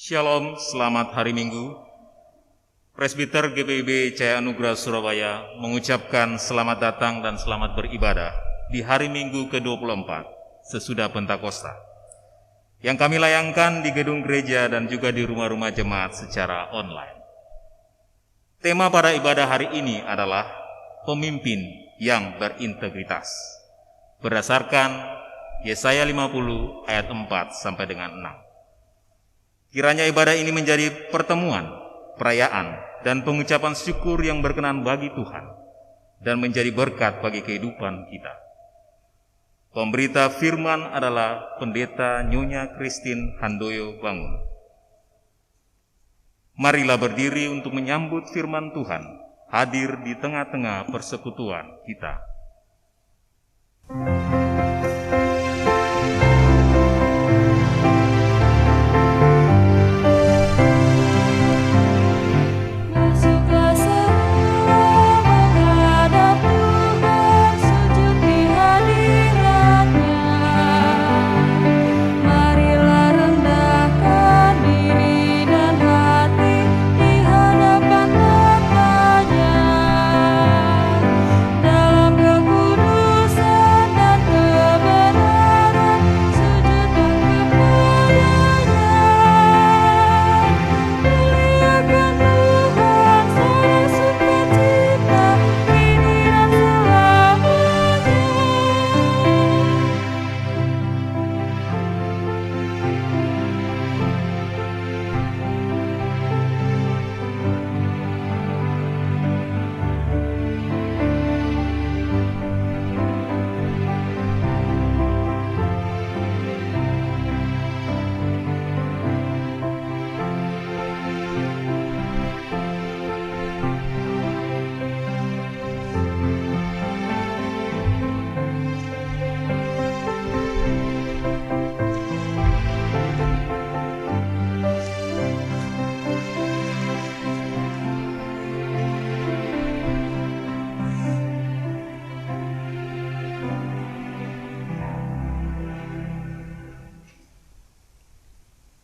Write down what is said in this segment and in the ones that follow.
Shalom, selamat hari Minggu. Presbiter GPIB Cahaya Anugerah Surabaya mengucapkan selamat datang dan selamat beribadah di hari Minggu ke-24 sesudah Pentakosta, yang kami layangkan di gedung gereja dan juga di rumah-rumah jemaat secara online. Tema pada ibadah hari ini adalah pemimpin yang berintegritas, berdasarkan Yesaya 50 ayat 4 sampai dengan 6. Kiranya ibadah ini menjadi pertemuan, perayaan, dan pengucapan syukur yang berkenan bagi Tuhan dan menjadi berkat bagi kehidupan kita. Pemberita firman adalah Pendeta Nyonya Christine Handoyo Bangun. Marilah berdiri untuk menyambut firman Tuhan hadir di tengah-tengah persekutuan kita.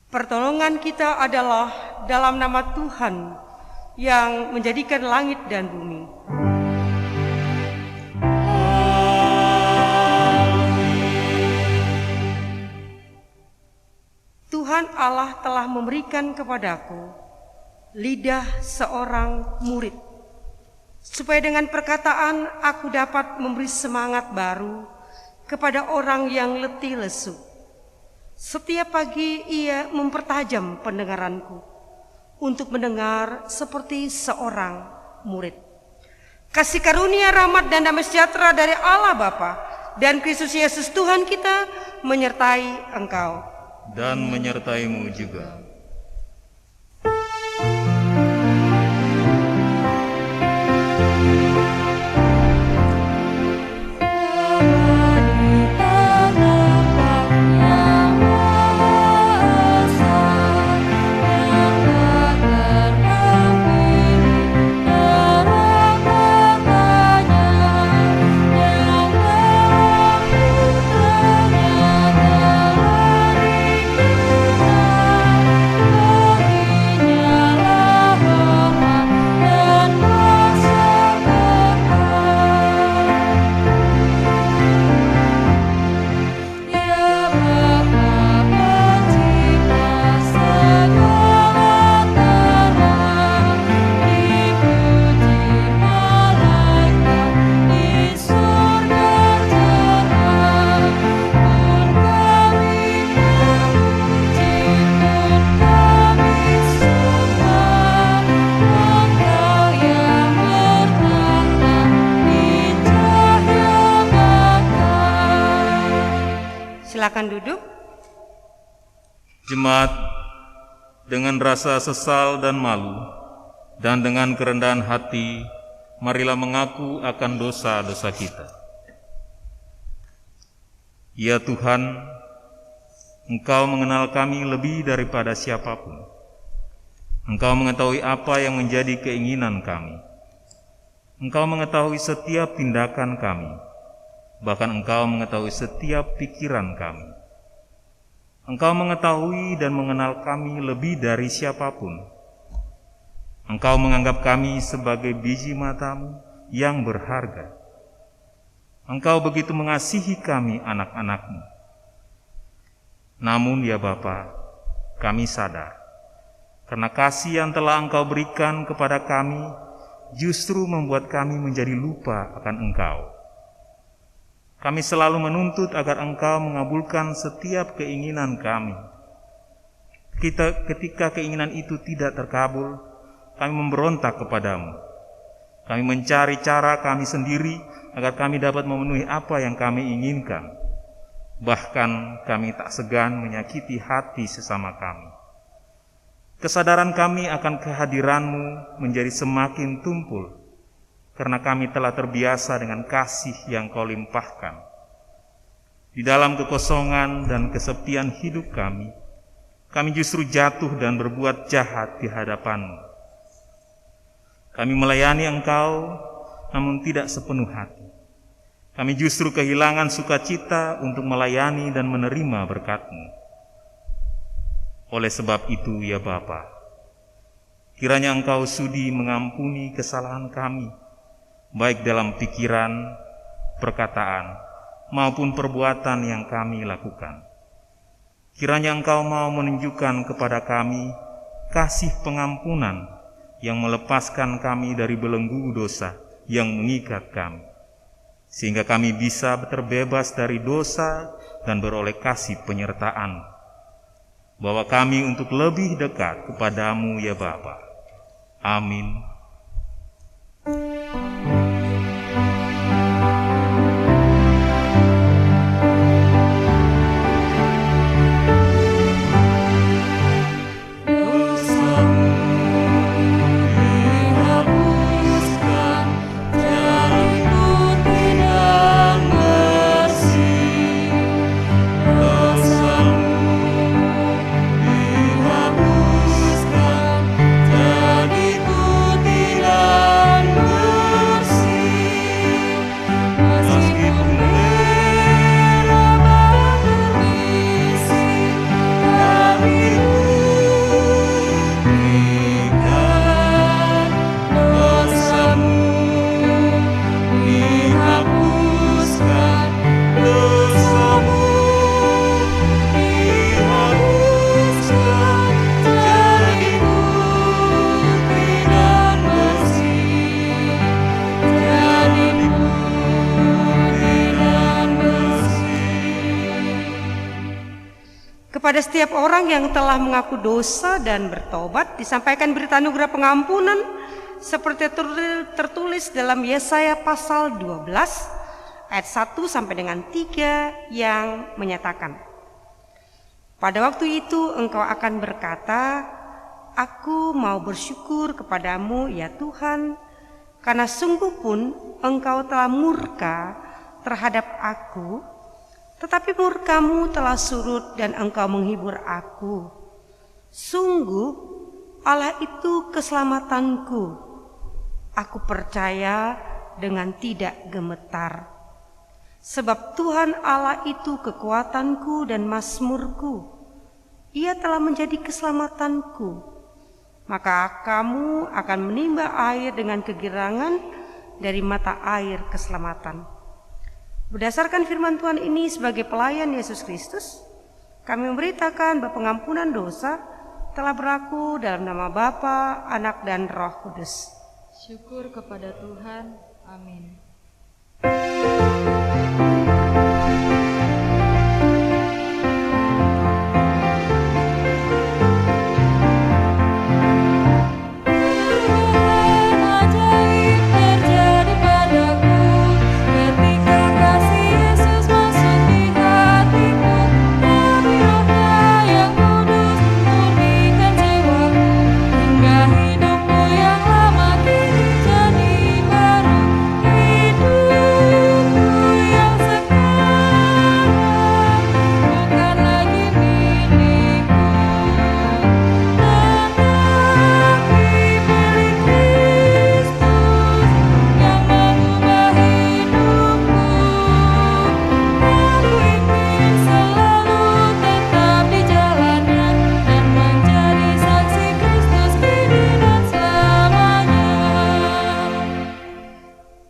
Pertolongan kita adalah dalam nama Tuhan yang menjadikan langit dan bumi. Tuhan Allah telah memberikan kepadaku lidah seorang murid, supaya dengan perkataan aku dapat memberi semangat baru kepada orang yang letih lesu. Setiap pagi ia mempertajam pendengaranku untuk mendengar seperti seorang murid. Kasih karunia, rahmat dan damai sejahtera dari Allah Bapa dan Kristus Yesus Tuhan kita menyertai engkau. Dan menyertaimu juga. Silakan duduk. Jemaat, dengan rasa sesal dan malu dan dengan kerendahan hati, marilah mengaku akan dosa-dosa kita. Ya Tuhan, Engkau mengenal kami lebih daripada siapapun. Engkau mengetahui apa yang menjadi keinginan kami. Engkau mengetahui setiap tindakan kami. Bahkan Engkau mengetahui setiap pikiran kami. Engkau mengetahui dan mengenal kami lebih dari siapapun. Engkau menganggap kami sebagai biji matamu yang berharga. Engkau begitu mengasihi kami anak-anakmu. Namun ya Bapa, kami sadar, karena kasih yang telah Engkau berikan kepada kami justru membuat kami menjadi lupa akan Engkau. Kami selalu menuntut agar Engkau mengabulkan setiap keinginan kami. Ketika keinginan itu tidak terkabul, kami memberontak kepadamu. Kami mencari cara kami sendiri agar kami dapat memenuhi apa yang kami inginkan. Bahkan kami tak segan menyakiti hati sesama kami. Kesadaran kami akan kehadiran-Mu menjadi semakin tumpul, karena kami telah terbiasa dengan kasih yang Kau limpahkan. Di dalam kekosongan dan kesepian hidup kami justru jatuh dan berbuat jahat di hadapan-Mu. Kami melayani Engkau, namun tidak sepenuh hati. Kami justru kehilangan sukacita untuk melayani dan menerima berkat-Mu. Oleh sebab itu, ya Bapa, kiranya Engkau sudi mengampuni kesalahan kami, baik dalam pikiran, perkataan, maupun perbuatan yang kami lakukan. Kiranya Engkau mau menunjukkan kepada kami kasih pengampunan yang melepaskan kami dari belenggu dosa yang mengikat kami, sehingga kami bisa terbebas dari dosa dan beroleh kasih penyertaan. Bawa kami untuk lebih dekat kepadamu ya Bapa. Amin. Kepada setiap orang yang telah mengaku dosa dan bertobat, disampaikan berita anugerah pengampunan seperti tertulis dalam Yesaya pasal 12 ayat 1 sampai dengan 3 yang menyatakan, pada waktu itu engkau akan berkata, aku mau bersyukur kepadamu ya Tuhan, karena sungguh pun engkau telah murka terhadap aku, tetapi murkamu telah surut dan engkau menghibur aku. Sungguh Allah itu keselamatanku. Aku percaya dengan tidak gemetar. Sebab Tuhan Allah itu kekuatanku dan mazmurku. Ia telah menjadi keselamatanku. Maka kamu akan menimba air dengan kegirangan dari mata air keselamatan. Berdasarkan firman Tuhan ini sebagai pelayan Yesus Kristus, kami memberitakan bahwa pengampunan dosa telah berlaku dalam nama Bapa, Anak, dan Roh Kudus. Syukur kepada Tuhan. Amin. Hidupku yang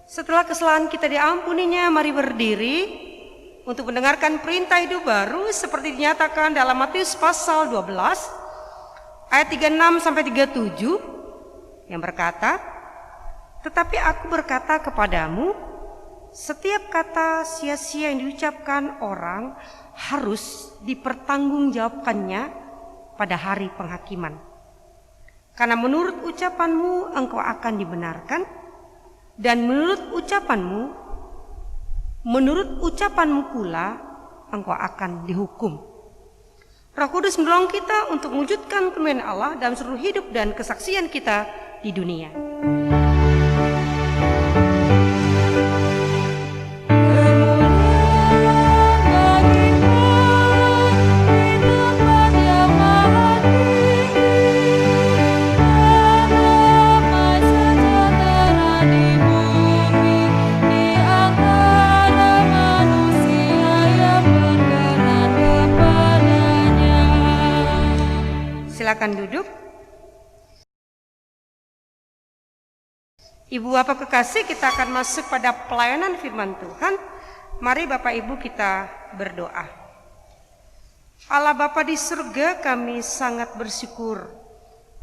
Setelah kesalahan kita diampuninya, mari berdiri untuk mendengarkan perintah hidup baru seperti dinyatakan dalam Matius pasal 12 ayat 36 sampai 37 yang berkata, "Tetapi aku berkata kepadamu, setiap kata sia-sia yang diucapkan orang harus dipertanggungjawabkannya pada hari penghakiman. Karena menurut ucapanmu engkau akan dibenarkan, dan menurut ucapanmu pula engkau akan dihukum." Roh Kudus menolong kita untuk mewujudkan kemuliaan Allah dalam seluruh hidup dan kesaksian kita di dunia. Silakan duduk. Ibu Bapak kekasih, kita akan masuk pada pelayanan firman Tuhan. Mari Bapak Ibu kita berdoa. Allah Bapa di surga, kami sangat bersyukur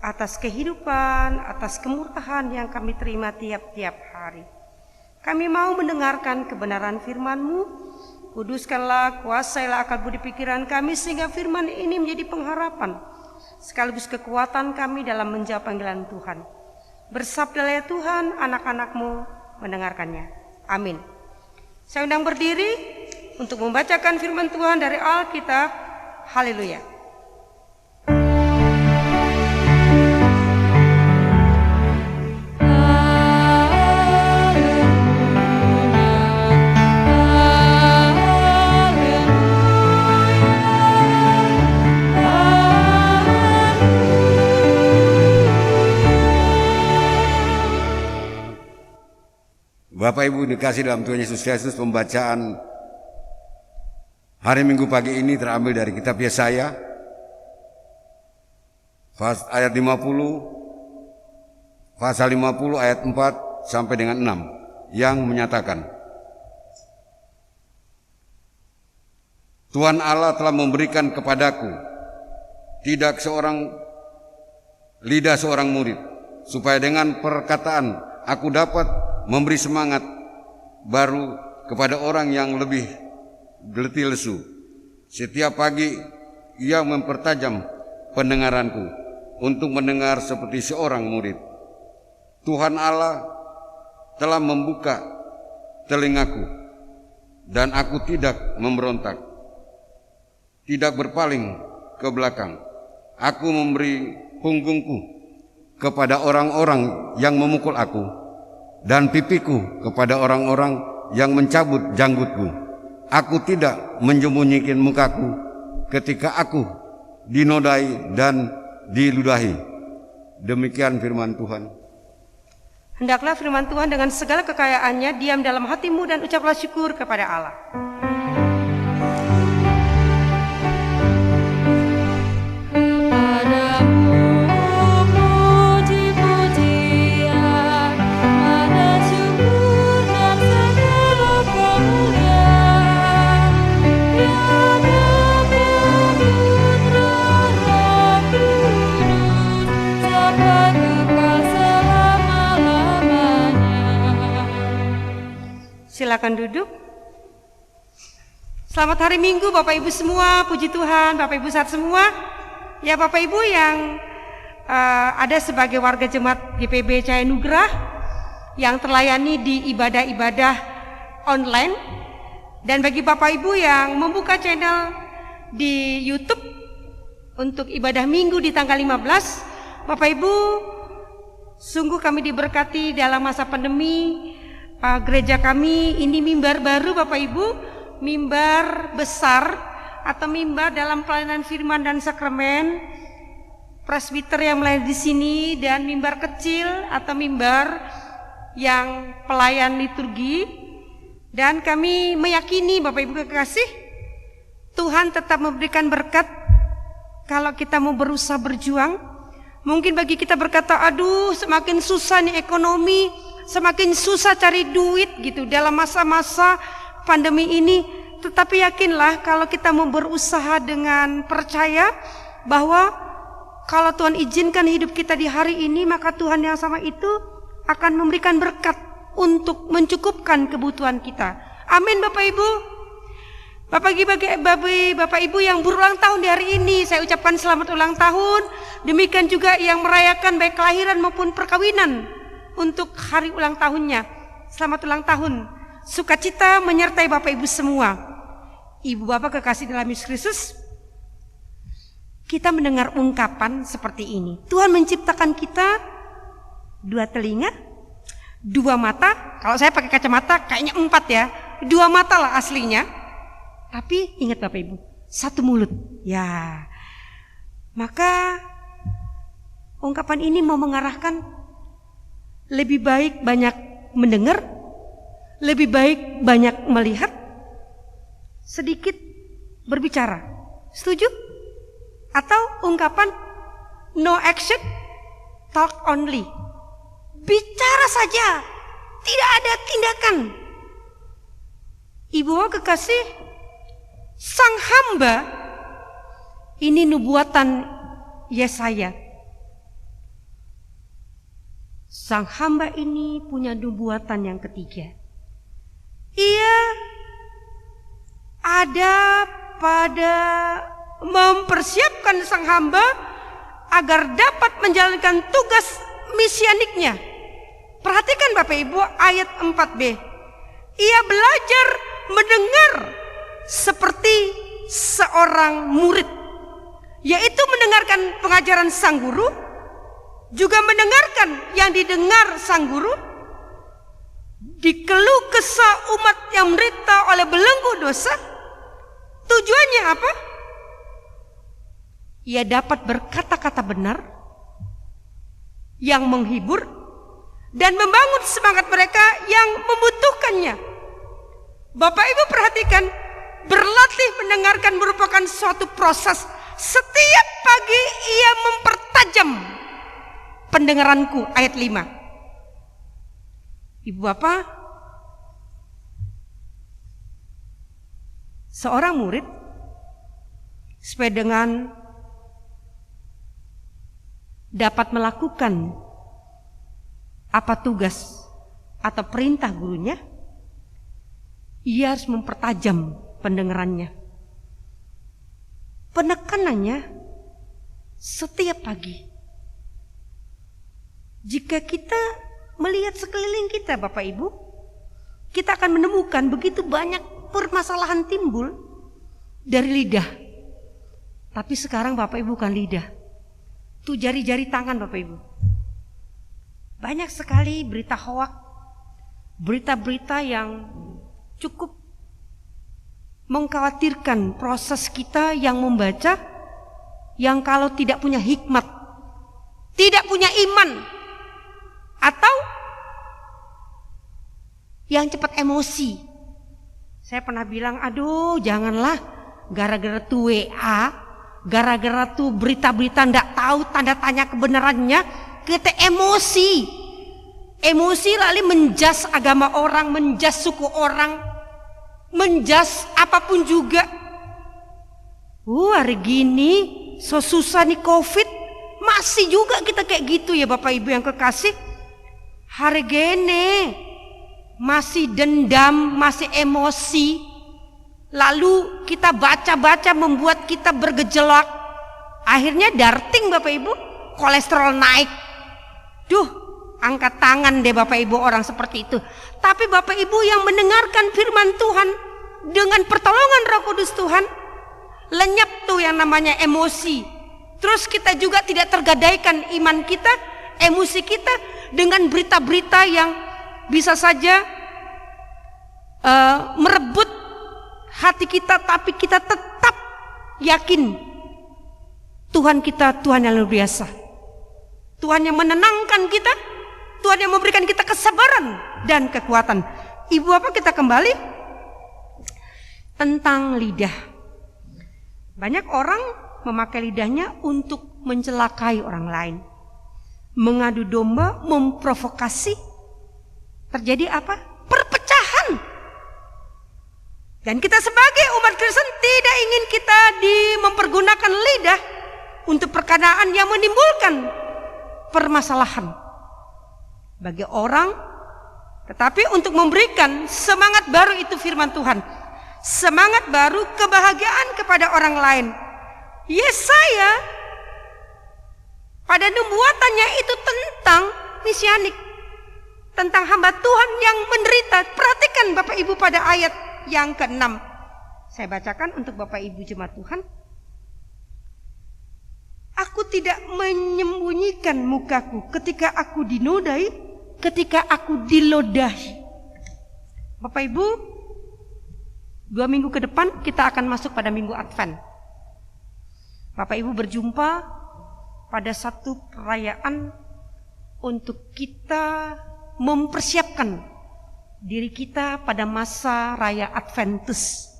atas kehidupan, atas kemurahan yang kami terima tiap-tiap hari. Kami mau mendengarkan kebenaran firman-Mu. Kuduskanlah, kuasailah akal budi pikiran kami sehingga firman ini menjadi pengharapan sekaligus kekuatan kami dalam menjawab panggilan Tuhan. Bersabdalah ya Tuhan, anak-anak-Mu mendengarkannya. Amin. Saya undang berdiri untuk membacakan firman Tuhan dari Alkitab. Haleluya. Bapak Ibu dikasih dalam Tuhan Yesus Kristus, pembacaan hari Minggu pagi ini terambil dari kitab Yesaya ayat 50, pasal 50 ayat 4 sampai dengan 6 yang menyatakan, Tuhan Allah telah memberikan kepadaku tidak seorang lidah seorang murid, supaya dengan perkataan aku dapat memberi semangat baru kepada orang yang lebih letih lesu. Setiap pagi ia mempertajam pendengaranku untuk mendengar seperti seorang murid. Tuhan Allah telah membuka telingaku dan aku tidak memberontak, tidak berpaling ke belakang. Aku memberi punggungku kepada orang-orang yang memukul aku, dan pipiku kepada orang-orang yang mencabut janggutku. Aku tidak menyembunyikan mukaku ketika aku dinodai dan diludahi. Demikian firman Tuhan. Hendaklah firman Tuhan dengan segala kekayaannya diam dalam hatimu dan ucaplah syukur kepada Allah. Silakan duduk. Selamat hari Minggu Bapak Ibu semua, puji Tuhan. Bapak Ibu sehat semua. Ya Bapak Ibu yang ada sebagai warga jemaat GPB Cahaya Nugrah yang terlayani di ibadah-ibadah online, dan bagi Bapak Ibu yang membuka channel di YouTube untuk ibadah Minggu di tanggal 15, Bapak Ibu sungguh kami diberkati dalam masa pandemi. Gereja kami ini mimbar baru Bapak Ibu, mimbar besar atau mimbar dalam pelayanan firman dan sakramen, presbiter yang melayani di sini, dan mimbar kecil atau mimbar yang pelayan liturgi. Dan kami meyakini Bapak Ibu kekasih, Tuhan tetap memberikan berkat kalau kita mau berusaha berjuang. Mungkin bagi kita berkata, aduh semakin susah nih ekonomi, semakin susah cari duit gitu dalam masa-masa pandemi ini. Tetapi yakinlah kalau kita mau berusaha dengan percaya bahwa kalau Tuhan izinkan hidup kita di hari ini, maka Tuhan yang sama itu akan memberikan berkat untuk mencukupkan kebutuhan kita. Amin Bapak Ibu. Bapak Ibu yang berulang tahun di hari ini, saya ucapkan selamat ulang tahun. Demikian juga yang merayakan baik kelahiran maupun perkawinan untuk hari ulang tahunnya. Selamat ulang tahun. Sukacita menyertai Bapak Ibu semua. Ibu Bapak kekasih dalam Yesus Kristus, kita mendengar ungkapan seperti ini. Tuhan menciptakan kita 2 telinga, 2 mata. Kalau saya pakai kacamata kayaknya 4 ya. 2 mata lah aslinya. Tapi ingat Bapak Ibu, 1 mulut. Ya. Maka ungkapan ini mau mengarahkan lebih baik banyak mendengar, lebih baik banyak melihat, sedikit berbicara. Setuju? Atau ungkapan no action, talk only. Bicara saja, tidak ada tindakan. Ibu kekasih, sang hamba ini nubuatan Yesaya. Sang hamba ini punya nubuatan yang ketiga. Ia ada pada mempersiapkan sang hamba agar dapat menjalankan tugas misianiknya. Perhatikan Bapak Ibu ayat 4b. Ia belajar mendengar seperti seorang murid, yaitu mendengarkan pengajaran sang guru, juga mendengarkan yang didengar sang guru, dikeluh kesah umat yang menderita oleh belenggu dosa. Tujuannya apa? Ia dapat berkata-kata benar yang menghibur dan membangun semangat mereka yang membutuhkannya. Bapak Ibu perhatikan, berlatih mendengarkan merupakan suatu proses. Setiap pagi ia mempertajam pendengaranku, ayat 5. Ibu Bapak, seorang murid supaya dengan dapat melakukan apa tugas atau perintah gurunya, ia harus mempertajam pendengarannya. Penekanannya setiap pagi. Jika kita melihat sekeliling kita Bapak Ibu, kita akan menemukan begitu banyak permasalahan timbul dari lidah. Tapi sekarang Bapak Ibu bukan lidah, itu jari-jari tangan Bapak Ibu. Banyak sekali berita hoak, berita-berita yang cukup mengkhawatirkan proses kita yang membaca, yang kalau tidak punya hikmat, tidak punya iman, atau yang cepat emosi. Saya pernah bilang, aduh janganlah gara-gara tuh WA, gara-gara tuh berita-berita ndak tahu tanda tanya kebenarannya, kita emosi. Emosi lalu menjas agama orang, menjas suku orang, menjas apapun juga. Hari gini so susah nih COVID, masih juga kita kayak gitu ya Bapak Ibu yang kekasih. Hari gini masih dendam, masih emosi. Lalu kita baca-baca membuat kita bergejolak. Akhirnya darting Bapak Ibu, kolesterol naik. Duh, angkat tangan deh Bapak Ibu orang seperti itu. Tapi Bapak Ibu yang mendengarkan firman Tuhan dengan pertolongan Roh Kudus Tuhan, lenyap tuh yang namanya emosi. Terus kita juga tidak tergadaikan iman kita, emosi kita dengan berita-berita yang bisa saja merebut hati kita, tapi kita tetap yakin Tuhan kita Tuhan yang luar biasa, Tuhan yang menenangkan kita, Tuhan yang memberikan kita kesabaran dan kekuatan. Ibu Bapak, kita kembali tentang lidah. Banyak orang memakai lidahnya untuk mencelakai orang lain, mengadu domba, memprovokasi, terjadi apa? Perpecahan. Dan kita sebagai umat Kristen tidak ingin kita mempergunakan lidah untuk perkataan yang menimbulkan permasalahan bagi orang, tetapi untuk memberikan semangat baru, itu firman Tuhan. Semangat baru, kebahagiaan kepada orang lain. Yesaya pada nubuatannya itu tentang mesianik, tentang hamba Tuhan yang menderita. Perhatikan Bapak Ibu pada ayat yang ke-6. Saya bacakan untuk Bapak Ibu jemaat Tuhan. Aku tidak menyembunyikan mukaku ketika aku dinodai, ketika aku dilodahi. Bapak Ibu, 2 minggu ke depan kita akan masuk pada minggu Advent. Bapak Ibu berjumpa pada satu perayaan untuk kita mempersiapkan diri kita pada masa raya Adventus,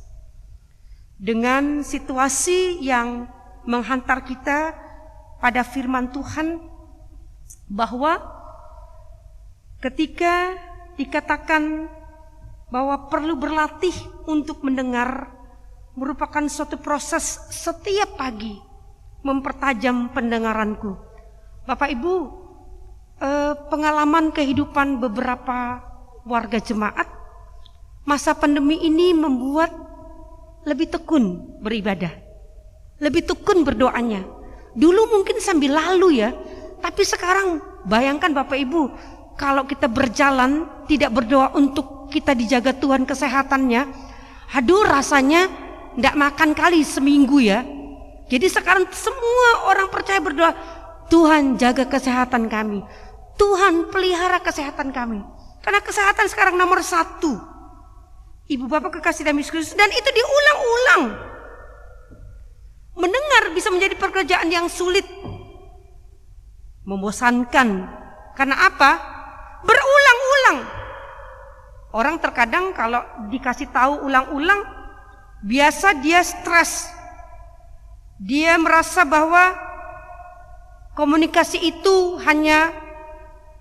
dengan situasi yang menghantar kita pada firman Tuhan bahwa ketika dikatakan bahwa perlu berlatih untuk mendengar, merupakan suatu proses setiap pagi mempertajam pendengaranku. Bapak Ibu, pengalaman kehidupan beberapa warga jemaat masa pandemi ini membuat lebih tekun beribadah, lebih tekun berdoanya. Dulu mungkin sambil lalu ya, tapi sekarang bayangkan Bapak Ibu, kalau kita berjalan tidak berdoa untuk kita dijaga Tuhan kesehatannya, aduh rasanya tidak makan kali seminggu ya. Jadi sekarang semua orang percaya berdoa, Tuhan jaga kesehatan kami, Tuhan pelihara kesehatan kami. Karena kesehatan sekarang nomor 1. Ibu bapak kekasih dalam Yesus, dan itu diulang-ulang. Mendengar bisa menjadi pekerjaan yang sulit, membosankan. Karena apa? Berulang-ulang. Orang terkadang kalau dikasih tahu ulang-ulang, biasa dia stres. Dia merasa bahwa komunikasi itu hanya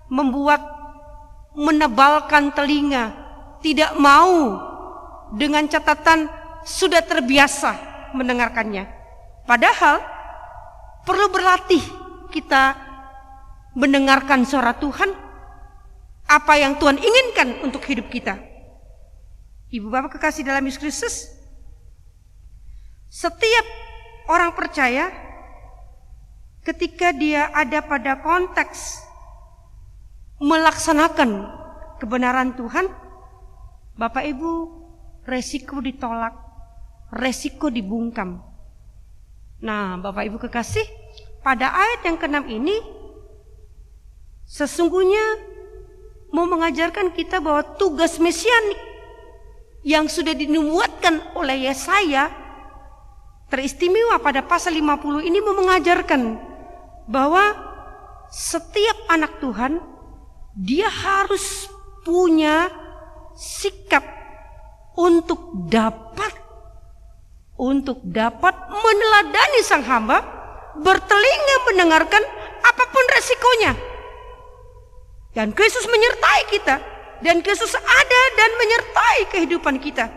membuat menebalkan telinga, tidak mau dengan catatan sudah terbiasa mendengarkannya. Padahal perlu berlatih kita mendengarkan suara Tuhan, apa yang Tuhan inginkan untuk hidup kita. Ibu bapak kekasih dalam Yesus Kristus, setiap orang percaya ketika dia ada pada konteks melaksanakan kebenaran Tuhan, Bapak Ibu, resiko ditolak, resiko dibungkam. Nah, Bapak Ibu kekasih, pada ayat yang ke-6 ini sesungguhnya mau mengajarkan kita bahwa tugas mesianik yang sudah dinubuatkan oleh Yesaya, teristimewa pada pasal 50 ini, mau mengajarkan bahwa setiap anak Tuhan dia harus punya sikap untuk dapat meneladani sang hamba, bertelinga mendengarkan apapun resikonya. Dan Kristus menyertai kita, dan Kristus ada dan menyertai kehidupan kita.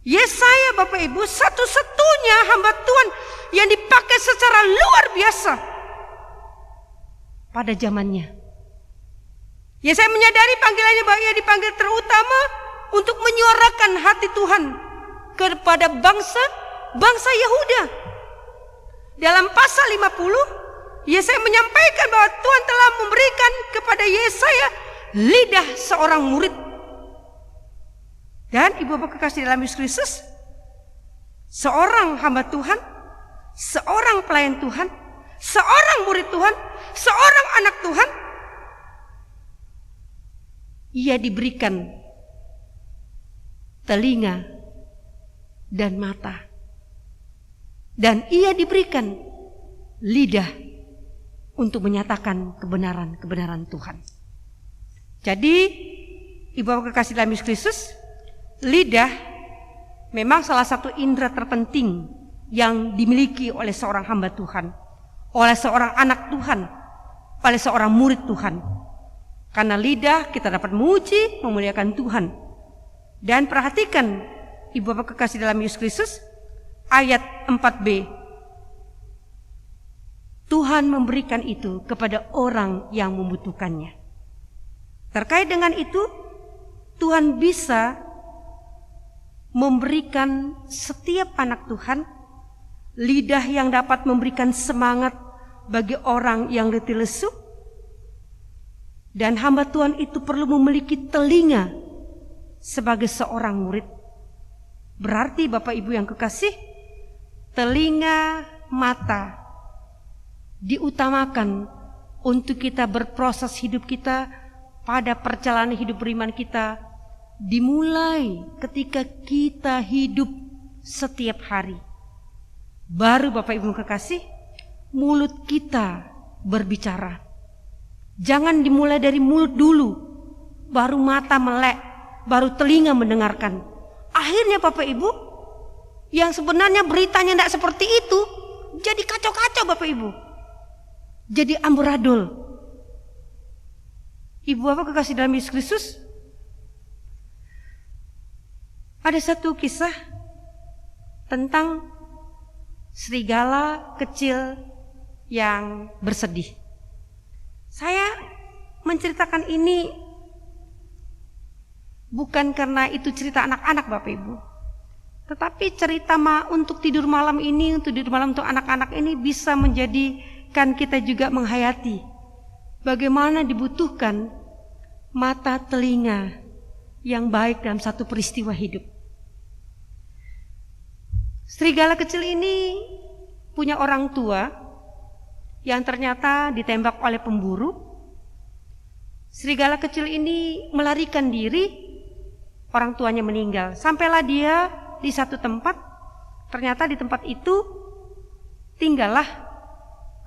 Yesaya Bapak Ibu satu-satunya hamba Tuhan yang dipakai secara luar biasa pada zamannya. Yesaya menyadari panggilannya bahwa ia dipanggil terutama untuk menyuarakan hati Tuhan kepada bangsa Yehuda. Dalam pasal 50, Yesaya menyampaikan bahwa Tuhan telah memberikan kepada Yesaya lidah seorang murid. Dan ibu bapak kekasih dalam Yesus Kristus, seorang hamba Tuhan, seorang pelayan Tuhan, seorang murid Tuhan, seorang anak Tuhan, ia diberikan telinga dan mata, dan ia diberikan lidah untuk menyatakan kebenaran Tuhan. Jadi ibu bapak kekasih dalam Yesus Kristus, lidah memang salah satu indera terpenting yang dimiliki oleh seorang hamba Tuhan, oleh seorang anak Tuhan, oleh seorang murid Tuhan. Karena lidah kita dapat memuji, memuliakan Tuhan. Dan perhatikan Ibu Bapak kekasih dalam Yesus Kristus, ayat 4b. Tuhan memberikan itu kepada orang yang membutuhkannya. Terkait dengan itu, Tuhan bisa memberikan setiap anak Tuhan lidah yang dapat memberikan semangat bagi orang yang letih lesu. Dan hamba Tuhan itu perlu memiliki telinga sebagai seorang murid. Berarti Bapak Ibu yang kekasih, telinga, mata diutamakan untuk kita berproses hidup kita pada perjalanan hidup beriman kita, dimulai ketika kita hidup setiap hari. Baru Bapak Ibu kekasih, mulut kita berbicara. Jangan dimulai dari mulut dulu, baru mata melek, baru telinga mendengarkan. Akhirnya Bapak Ibu, yang sebenarnya beritanya tidak seperti itu, jadi kacau-kacau Bapak Ibu. Jadi amburadul. Ibu Bapak kekasih dalam Yesus Kristus, ada satu kisah tentang serigala kecil yang bersedih. Saya menceritakan ini bukan karena itu cerita anak-anak Bapak Ibu, tetapi cerita untuk tidur malam ini, untuk tidur malam untuk anak-anak ini bisa menjadikan kita juga menghayati bagaimana dibutuhkan mata telinga yang baik dalam satu peristiwa hidup. Serigala kecil ini punya orang tua yang ternyata ditembak oleh pemburu. Serigala kecil ini melarikan diri, orang tuanya meninggal. Sampailah dia di satu tempat, ternyata di tempat itu tinggallah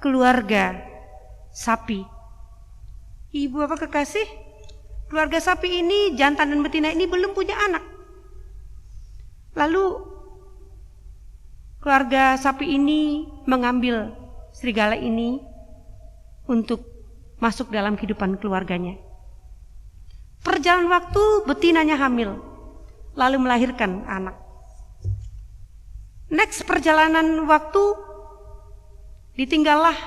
keluarga sapi. Ibu Bapak kekasih, keluarga sapi ini, jantan dan betina ini belum punya anak. Lalu keluarga sapi ini mengambil serigala ini untuk masuk dalam kehidupan keluarganya. Perjalanan waktu, betinanya hamil, lalu melahirkan anak. Next perjalanan waktu, ditinggallah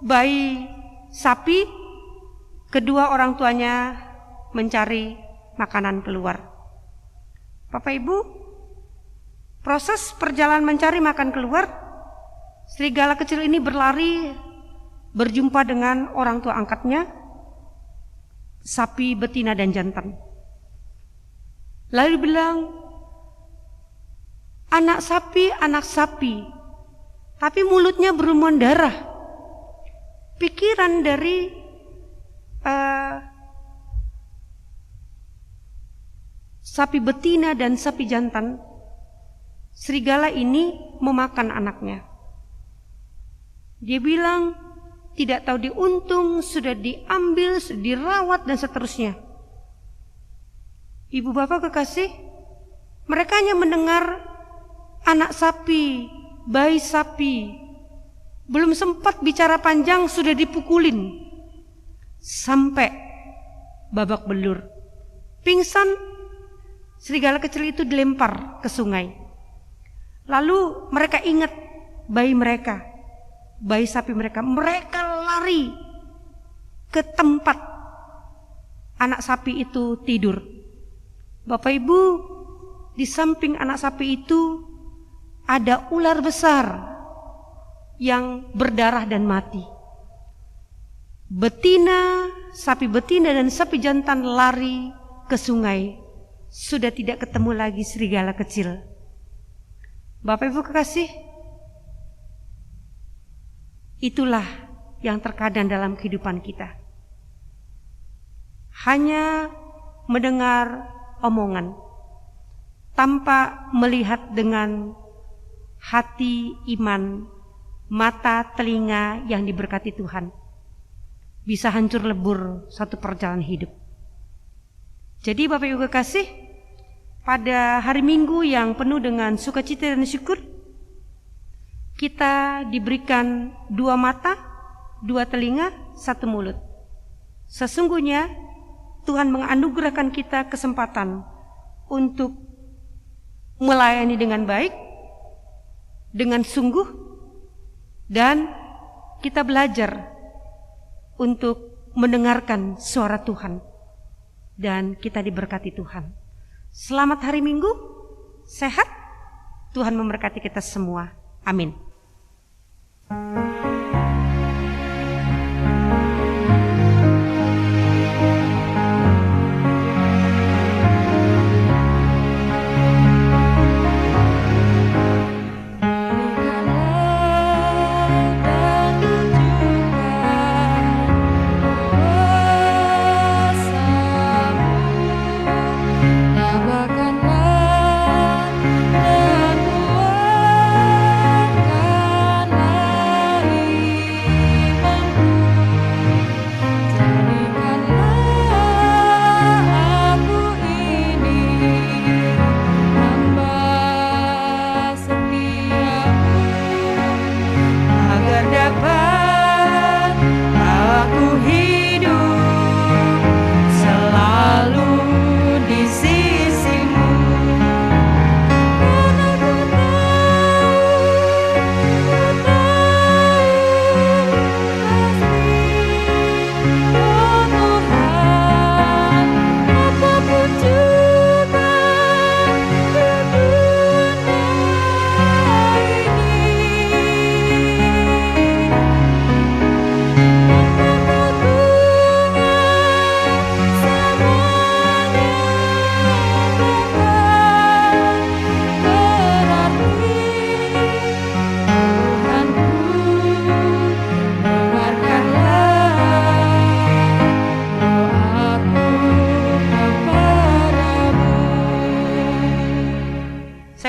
bayi sapi, kedua orang tuanya mencari makanan keluar. Bapak Ibu, proses perjalanan mencari makan keluar, serigala kecil ini berlari berjumpa dengan orang tua angkatnya, sapi betina dan jantan. Lalu bilang, anak sapi, tapi mulutnya berlumuran darah. Pikiran dari sapi betina dan sapi jantan, serigala ini memakan anaknya. Dia bilang, tidak tahu diuntung, sudah diambil, sudah dirawat dan seterusnya. Ibu Bapak kekasih, mereka hanya mendengar anak sapi, bayi sapi, belum sempat bicara panjang sudah dipukulin sampai babak belur. Pingsan, serigala kecil itu dilempar ke sungai. Lalu mereka ingat bayi mereka, bayi sapi mereka. Mereka lari ke tempat anak sapi itu tidur. Bapak Ibu, di samping anak sapi itu ada ular besar yang berdarah dan mati. Sapi betina dan sapi jantan lari ke sungai. Sudah tidak ketemu lagi serigala kecil. Bapak Ibu kekasih, itulah yang terkadang dalam kehidupan kita. Hanya mendengar omongan tanpa melihat dengan hati iman, mata telinga yang diberkati Tuhan, bisa hancur lebur satu perjalanan hidup. Jadi Bapak Ibu kekasih, pada hari Minggu yang penuh dengan sukacita dan syukur, kita diberikan 2 mata, 2 telinga, 1 mulut. Sesungguhnya Tuhan menganugerahkan kita kesempatan untuk melayani dengan baik, dengan sungguh, dan kita belajar untuk mendengarkan suara Tuhan, dan kita diberkati Tuhan. Selamat hari Minggu, sehat, Tuhan memberkati kita semua. Amin.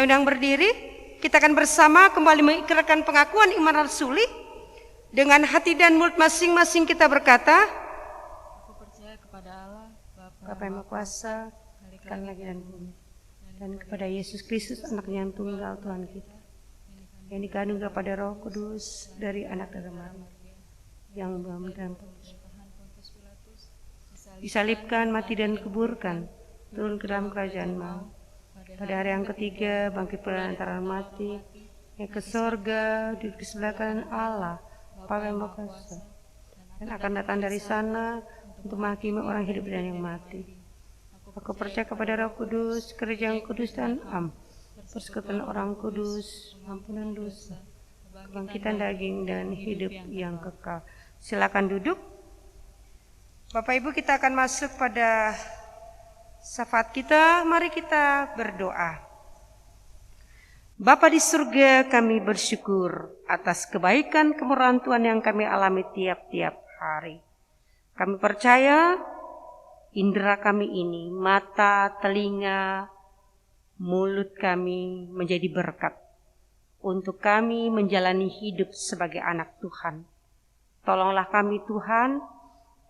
Undang berdiri, kita akan bersama kembali mengikrarkan pengakuan iman rasuli. Dengan hati dan mulut masing-masing kita berkata, Aku percaya kepada Allah, Bapa yang Maha Kuasa, Tuhan langit dan bumi, dan kepada Yesus Kristus, Anaknya yang tunggal Tuhan kita, yang dikandung kepada Roh Kudus dari anak darah Maria, yang dan disalibkan, mati dan kuburkan, turun ke dalam kerajaan maut. Pada hari yang ketiga bangkit dari antara mati, yang ke sorga, duduk di sebelah kanan Allah, Bapa yang Maha Kuasa, dan akan datang dari sana untuk menghakimi orang hidup dan yang mati. Aku percaya kepada Roh Kudus, gereja yang kudus dan am, persekutuan orang kudus, ampunan dosa, kebangkitan daging dan hidup yang kekal. Silakan duduk. Bapak Ibu, kita akan masuk pada syafaat kita. Mari kita berdoa. Bapa di surga, kami bersyukur atas kebaikan kemurahan Tuhan yang kami alami tiap-tiap hari. Kami percaya indera kami ini, mata, telinga, mulut kami menjadi berkat untuk kami menjalani hidup sebagai anak Tuhan. Tolonglah kami Tuhan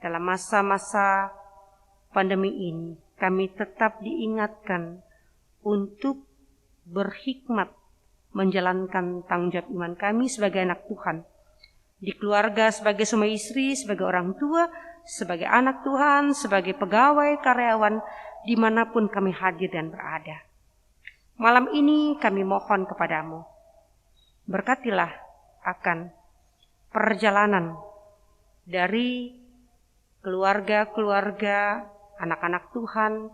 dalam masa-masa pandemi ini. Kami tetap diingatkan untuk berhikmat menjalankan tanggung jawab iman kami sebagai anak Tuhan. Di keluarga sebagai suami istri, sebagai orang tua, sebagai anak Tuhan, sebagai pegawai, karyawan, dimanapun kami hadir dan berada. Malam ini kami mohon kepadamu, berkatilah akan perjalanan dari keluarga-keluarga, anak-anak Tuhan,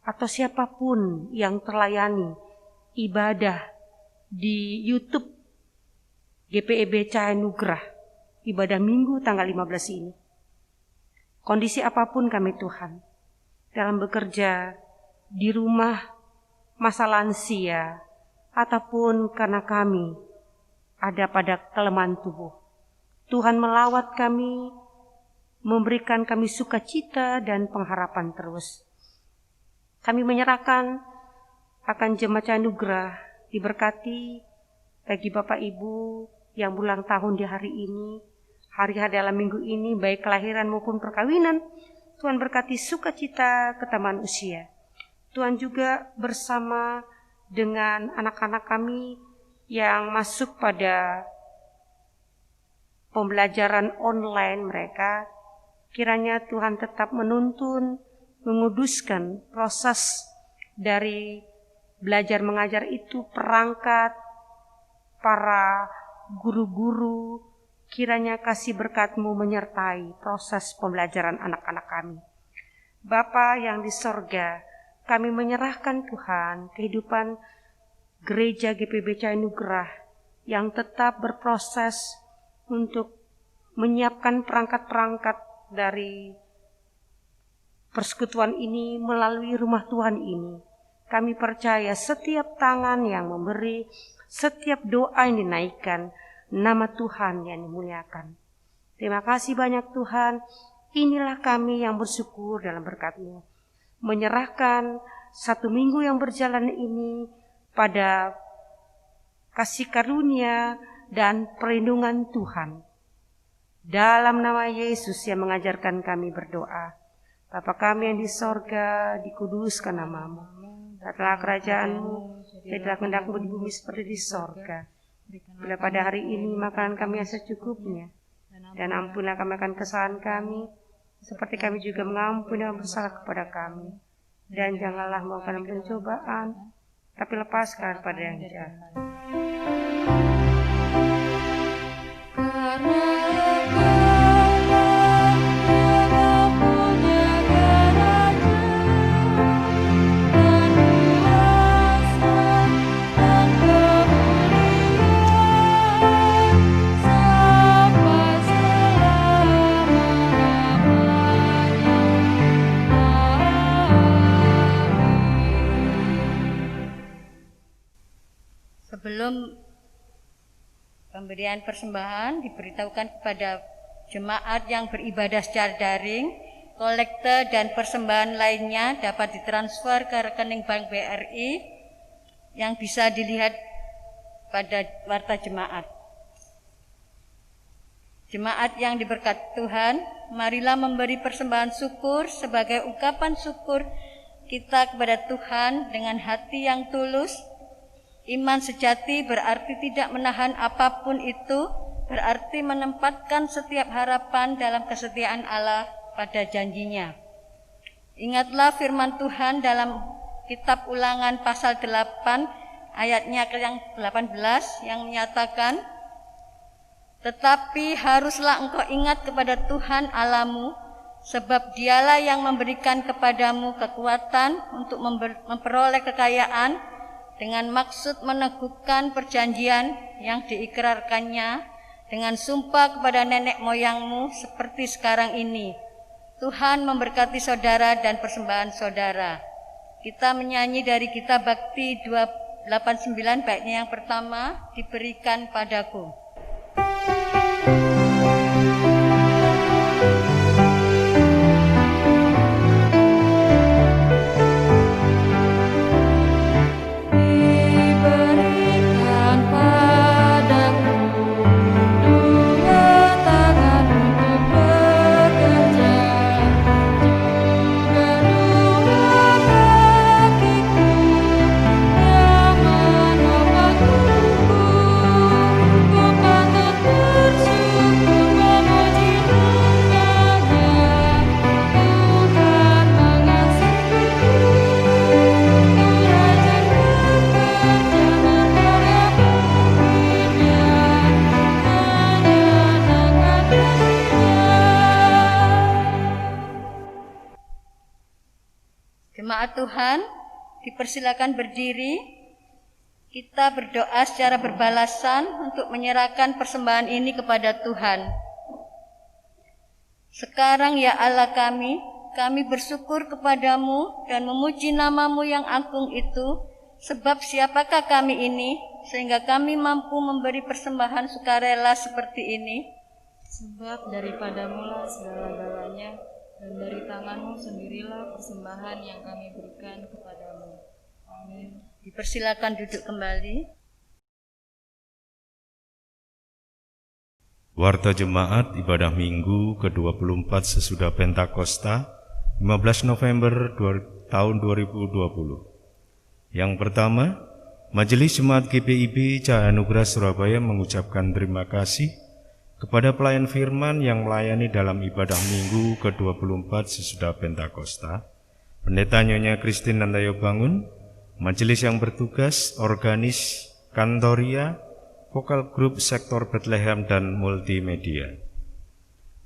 atau siapapun yang terlayani ibadah di YouTube GPEB Cahaya Nugrah, ibadah Minggu tanggal 15 ini. Kondisi apapun kami Tuhan, dalam bekerja, di rumah, masa lansia, ataupun karena kami ada pada kelemahan tubuh, Tuhan melawat kami, memberikan kami sukacita dan pengharapan terus. Kami menyerahkan akan jemaat Cahaya Nugrah diberkati bagi Bapak Ibu yang ulang tahun di hari ini, hari-hari dalam minggu ini, baik kelahiran maupun perkawinan. Tuhan berkati sukacita ketambahan usia. Tuhan juga bersama dengan anak-anak kami yang masuk pada pembelajaran online mereka. Kiranya Tuhan tetap menuntun, menguduskan proses dari belajar mengajar itu, perangkat, para guru-guru. Kiranya kasih berkat-Mu menyertai proses pembelajaran anak-anak kami. Bapa yang di sorga, kami menyerahkan Tuhan kehidupan Gereja GPIB Cahaya Anugerah yang tetap berproses untuk menyiapkan perangkat-perangkat dari persekutuan ini melalui rumah Tuhan ini. Kami percaya setiap tangan yang memberi, setiap doa yang dinaikkan, nama Tuhan yang dimuliakan. Terima kasih banyak Tuhan. Inilah kami yang bersyukur dalam berkat-Mu. Menyerahkan 1 minggu yang berjalan ini pada kasih karunia dan perlindungan Tuhan. Dalam nama Yesus yang mengajarkan kami berdoa. Bapa kami yang di sorga, dikuduskan nama-Mu. Datanglah kerajaan-Mu, jadilah kehendak-Mu di bumi seperti di sorga. Bila pada hari ini makanan kami yang secukupnya, dan ampunlah kami akan kesalahan kami, seperti kami juga mengampuni yang bersalah kepada kami. Dan janganlah membawa pencobaan, tapi lepaskan pada yang jahat. Sebelum pemberian persembahan diberitahukan kepada jemaat yang beribadah secara daring, kolekte dan persembahan lainnya dapat ditransfer ke rekening Bank BRI yang bisa dilihat pada warta jemaat. Jemaat yang diberkati Tuhan, marilah memberi persembahan syukur sebagai ungkapan syukur kita kepada Tuhan dengan hati yang tulus. Iman sejati berarti tidak menahan apapun itu, berarti menempatkan setiap harapan dalam kesetiaan Allah pada janjinya. Ingatlah firman Tuhan dalam kitab Ulangan pasal 8 ayatnya yang 18 yang menyatakan, tetapi haruslah engkau ingat kepada Tuhan Allahmu, sebab dialah yang memberikan kepadamu kekuatan untuk memperoleh kekayaan dengan maksud meneguhkan perjanjian yang diikrarkannya dengan sumpah kepada nenek moyangmu seperti sekarang ini. Tuhan memberkati saudara dan persembahan saudara. Kita menyanyi dari kitab Bakti 289 baiknya yang pertama, diberikan padaku. Jemaat Tuhan, dipersilakan berdiri. Kita berdoa secara berbalasan untuk menyerahkan persembahan ini kepada Tuhan. Sekarang ya Allah kami bersyukur kepadamu dan memuji nama-Mu yang agung itu, sebab siapakah kami ini, sehingga kami mampu memberi persembahan sukarela seperti ini? Sebab daripadamu-lah segala-galanya, dan dari tangan-Mu sendirilah persembahan yang kami berikan kepadamu. Amin. Dipersilakan duduk kembali. Warta Jemaat Ibadah Minggu ke-24 sesudah Pentakosta, 15 November tahun 2020. Yang pertama, Majelis Jemaat GPIB Cahaya Anugerah Surabaya mengucapkan terima kasih kepada pelayan firman yang melayani dalam ibadah minggu ke-24 sesudah Pentakosta, Pendeta Nyonya Christine Nandayo Bangun, majelis yang bertugas, organis, kantoria, vokal grup sektor Bethlehem dan multimedia.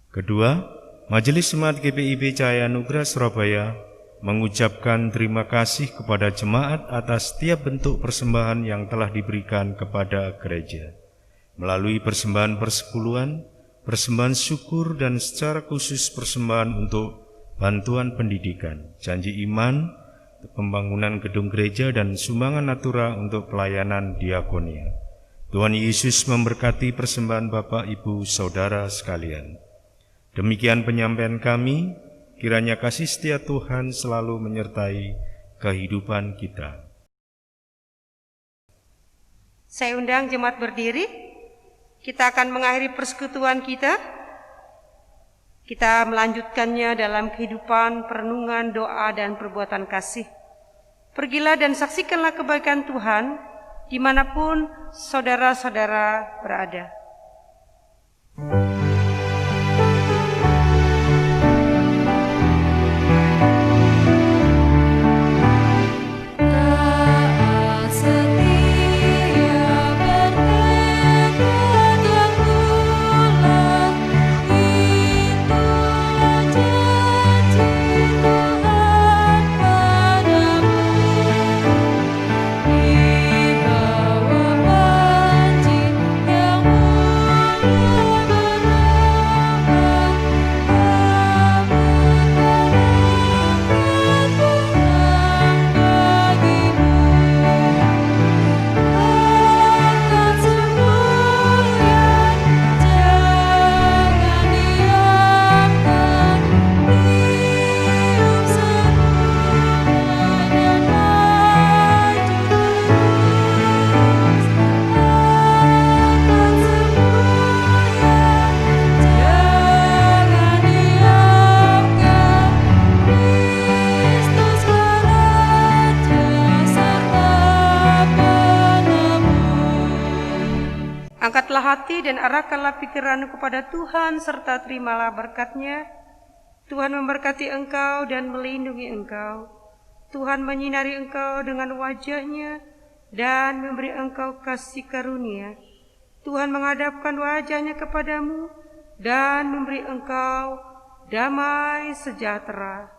Kedua, Majelis Jemaat GPIB Cahaya Anugerah Surabaya mengucapkan terima kasih kepada jemaat atas setiap bentuk persembahan yang telah diberikan kepada gereja, melalui persembahan persepuluhan, persembahan syukur, dan secara khusus persembahan untuk bantuan pendidikan, janji iman, pembangunan gedung gereja, dan sumbangan natura untuk pelayanan diakonia. Tuhan Yesus memberkati persembahan Bapak, Ibu, Saudara sekalian. Demikian penyampaian kami, kiranya kasih setia Tuhan selalu menyertai kehidupan kita. Saya undang jemaat berdiri. Kita akan mengakhiri persekutuan kita. Kita melanjutkannya dalam kehidupan, perenungan, doa, dan perbuatan kasih. Pergilah dan saksikanlah kebaikan Tuhan dimanapun saudara-saudara berada. Angkatlah hati dan arahkanlah pikiran kepada Tuhan serta terimalah berkat-Nya. Tuhan memberkati engkau dan melindungi engkau. Tuhan menyinari engkau dengan wajah-Nya dan memberi engkau kasih karunia. Tuhan menghadapkan wajah-Nya kepadamu dan memberi engkau damai sejahtera.